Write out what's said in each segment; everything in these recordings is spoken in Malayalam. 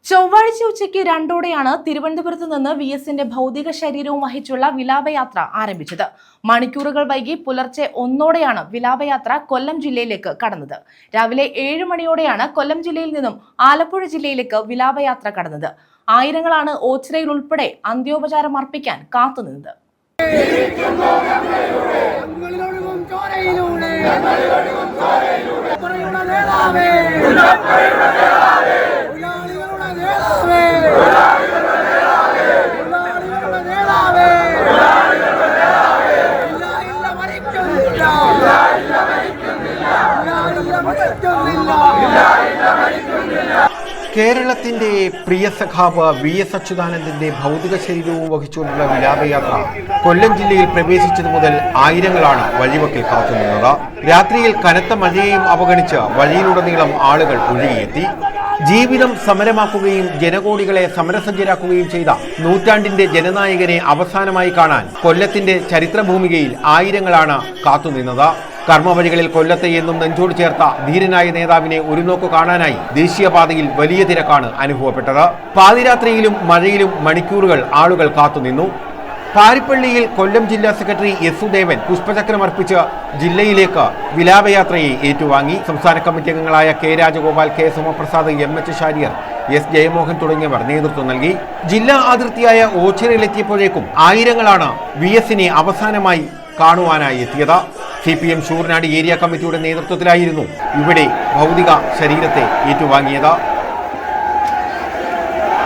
ചൊവ്വാഴ്ച ഉച്ചയ്ക്ക് 2:00-ഓടെയാണ് തിരുവനന്തപുരത്ത് നിന്ന് VSന്റെ ഭൗതിക ശരീരവും വഹിച്ചുള്ള വിലാപയാത്ര ആരംഭിച്ചത്. മണിക്കൂറുകൾ വൈകി പുലർച്ചെ 1:00-ഓടെയാണ് വിലാപയാത്ര കൊല്ലം ജില്ലയിലേക്ക് കടന്നത്. രാവിലെ 7 മണിയോടെയാണ് കൊല്ലം ജില്ലയിൽ നിന്നും ആലപ്പുഴ ജില്ലയിലേക്ക് വിലാപയാത്ര കടന്നത്. ആയിരങ്ങളാണ് ഓച്ചിറയിൽ ഉൾപ്പെടെ അന്ത്യോപചാരം അർപ്പിക്കാൻ കാത്തുനിന്നത്. കേരളത്തിന്റെ പ്രിയ സഖാവ് VS അച്യുതാനന്ദന്റെ ഭൗതിക ശരീരവും വഹിച്ചുകൊണ്ടുള്ള വിലാപയാത്ര കൊല്ലം ജില്ലയിൽ പ്രവേശിച്ചതു മുതൽ ആയിരങ്ങളാണ് വഴിവക്കിൽ കാത്തുനിന്നത്. രാത്രിയിൽ കനത്ത മഴയെയും അവഗണിച്ച് വഴിയിലുടനീളം ആളുകൾ ഒഴുകിയെത്തി. ജീവിതം സമരമാക്കുകയും ജനകോടികളെ സമരസജ്ജരാക്കുകയും ചെയ്ത നൂറ്റാണ്ടിന്റെ ജനനായകനെ അവസാനമായി കാണാൻ കൊല്ലത്തിന്റെ ചരിത്രഭൂമികയിൽ ആയിരങ്ങളാണ് കാത്തുനിന്നത്. കർമ്മവഴികളിൽ കൊല്ലത്തെ എന്നും നെഞ്ചോട് ചേർത്ത ധീരനായ നേതാവിനെ ഒരു നോക്ക് കാണാനായി ദേശീയപാതയിൽ വലിയ തിരക്കാണ് അനുഭവപ്പെട്ടത്. പാതിരാത്രിയിലും മഴയിലും മണിക്കൂറുകൾ ആളുകൾ കാത്തുനിന്നു. പാരിപ്പള്ളിയിൽ കൊല്ലം ജില്ലാ സെക്രട്ടറി S. സുദേവൻ പുഷ്പചക്രം അർപ്പിച്ച് ജില്ലയിലേക്ക് വിലാപയാത്രയെ ഏറ്റുവാങ്ങി. സംസ്ഥാന കമ്മിറ്റി അംഗങ്ങളായ K. Rajagopal, K. Somaprasad, M.H. Charrière, S. Jayamohan തുടങ്ങിയവർ നേതൃത്വം നൽകി. ജില്ലാ അതിർത്തിയായ ഓച്ചിറയിലെത്തിയപ്പോഴേക്കും ആയിരങ്ങളാണ് VSനെ അവസാനമായി കാണുവാനായി എത്തിയത്. CPM ശൂർനാട് ഏരിയ കമ്മിറ്റിയുടെ നേതൃത്വത്തിലായിരുന്നു ഇവിടെ ഭൗതിക ശരീരത്തെ ഏറ്റുവാങ്ങിയത്.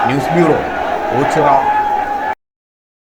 News bureau, Ochira.